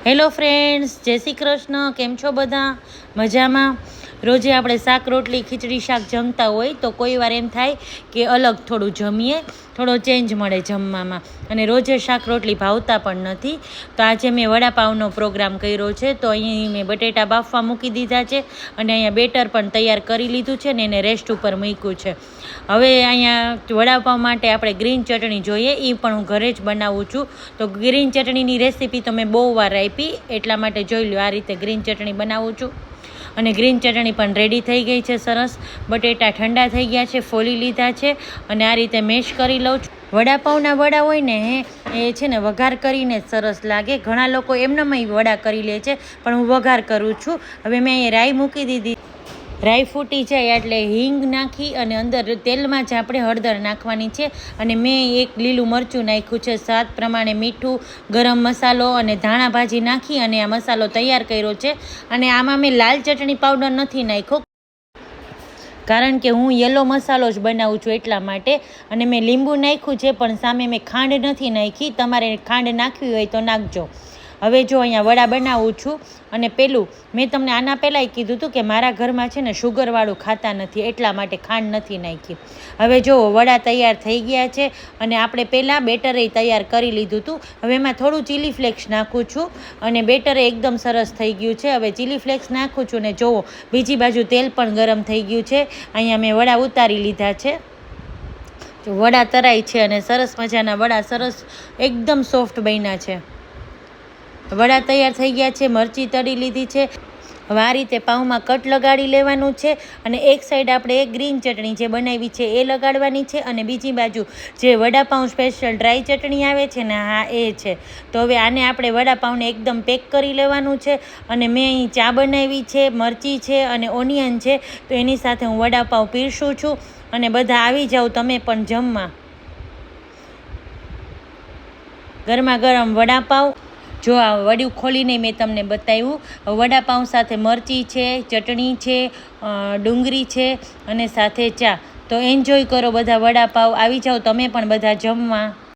Hello friends, જય શ્રી કૃષ્ણ. કેમ છો બધા? મજામાં? રોજે આપણે શાક રોટલી ખીચડી શાક જમતા હોય તો કોઈ વાર એમ થાય કે અલગ થોડું જમીએ, થોડો ચેન્જ મળે જમવામાં. અને રોજે શાક રોટલી ભાવતા પણ નથી. તો આજે મેં વડાપાવનો પ્રોગ્રામ કર્યો છે. તો અહીં મેં બટેટા બાફવા મૂકી દીધા છે અને અહીંયા બેટર પણ તૈયાર કરી લીધું છે ને એને રેસ્ટ ઉપર મૂક્યું છે. હવે અહીંયા વડાપાવ માટે આપણે ગ્રીન ચટણી જોઈએ, એ પણ હું ઘરે જ બનાવું છું. તો ગ્રીન ચટણીની રેસીપી તો મેં બહુ વાર આપી, એટલા માટે જોઈ લો. આ રીતે ગ્રીન ચટણી બનાવું છું અને ગ્રીન ચટણી પણ રેડી થઈ ગઈ છે. સરસ બટેટા ઠંડા થઈ ગયા છે, ફોલી લીધા છે અને આ રીતે મેશ કરી લઉં છું. વડાપાવના વડા હોય ને એ છે ને વઘાર કરીને જ સરસ લાગે. ઘણા લોકો એમનેમ વડા કરી લે છે, પણ હું વઘાર કરું છું. હવે મેં અહીંયા રાઈ મૂકી દીધી. રાઈ ફૂટી જાય એટલે હિંગ નાખી અને અંદર તેલમાં જ આપણે હળદર નાખવાની છે. અને મેં એક લીલું મરચું નાખ્યું છે, સ્વાદ પ્રમાણે મીઠું, ગરમ મસાલો અને ધાણા ભાજી નાખી અને આ મસાલો તૈયાર કર્યો છે. અને આમાં મેં લાલ ચટણી પાવડર નથી નાખ્યો, કારણ કે હું યલો મસાલો જ બનાવું છું એટલા માટે. અને મેં લીંબુ નાખ્યું છે, પણ સામે મેં ખાંડ નથી નાખી. તમારે ખાંડ નાખવી હોય તો નાખજો. હવે જો અહીંયા વડા બનાવું છું. અને પેલું મેં તમને આના પહેલાંય કીધું હતું કે મારા ઘરમાં છે ને શુગરવાળું ખાતા નથી, એટલા માટે ખાંડ નથી નાખી. હવે જો વડા તૈયાર થઈ ગયા છે અને આપણે પહેલાં બેટરે તૈયાર કરી લીધું હતું. હવે એમાં થોડું ચીલી ફ્લેક્સ નાખું છું અને બેટરે એકદમ સરસ થઈ ગયું છે. હવે ચીલી ફ્લેક્સ નાખું છું ને જુઓ, બીજી બાજુ તેલ પણ ગરમ થઈ ગયું છે. અહીંયા મેં વડા ઉતારી લીધા છે. વડા તરાય છે અને સરસ મજાના વડા સરસ એકદમ સોફ્ટ બન્યા છે. વડા તૈયાર થઈ ગયા છે, મરચી તળી લીધી છે. હવે આ રીતે પાઉંમાં કટ લગાડી લેવાનું છે અને એક સાઈડ આપણે એક ગ્રીન ચટણી જે બનાવી છે એ લગાડવાની છે અને બીજી બાજુ જે વડાપાઉં સ્પેશિયલ ડ્રાય ચટણી આવે છે ને, હા એ છે. તો હવે આને આપણે વડાપાઉંને એકદમ પેક કરી લેવાનું છે. અને મેં અહીં ચા બનાવી છે, મરચી છે અને ઓનિયન છે. તો એની સાથે હું વડાપાઉં પીરસું છું અને બધા આવી જાઓ તમે પણ જમવા. ગરમા ગરમ વડાપાઉં. જો આ વડિયું ખોલીને મેં તમને બતાવ્યું. વડાપાઉં સાથે મરચી છે, ચટણી છે, ડુંગળી છે અને સાથે ચા. તો એન્જોય કરો બધા વડાપાઉં. આવી જાઓ તમે પણ બધા જમવા.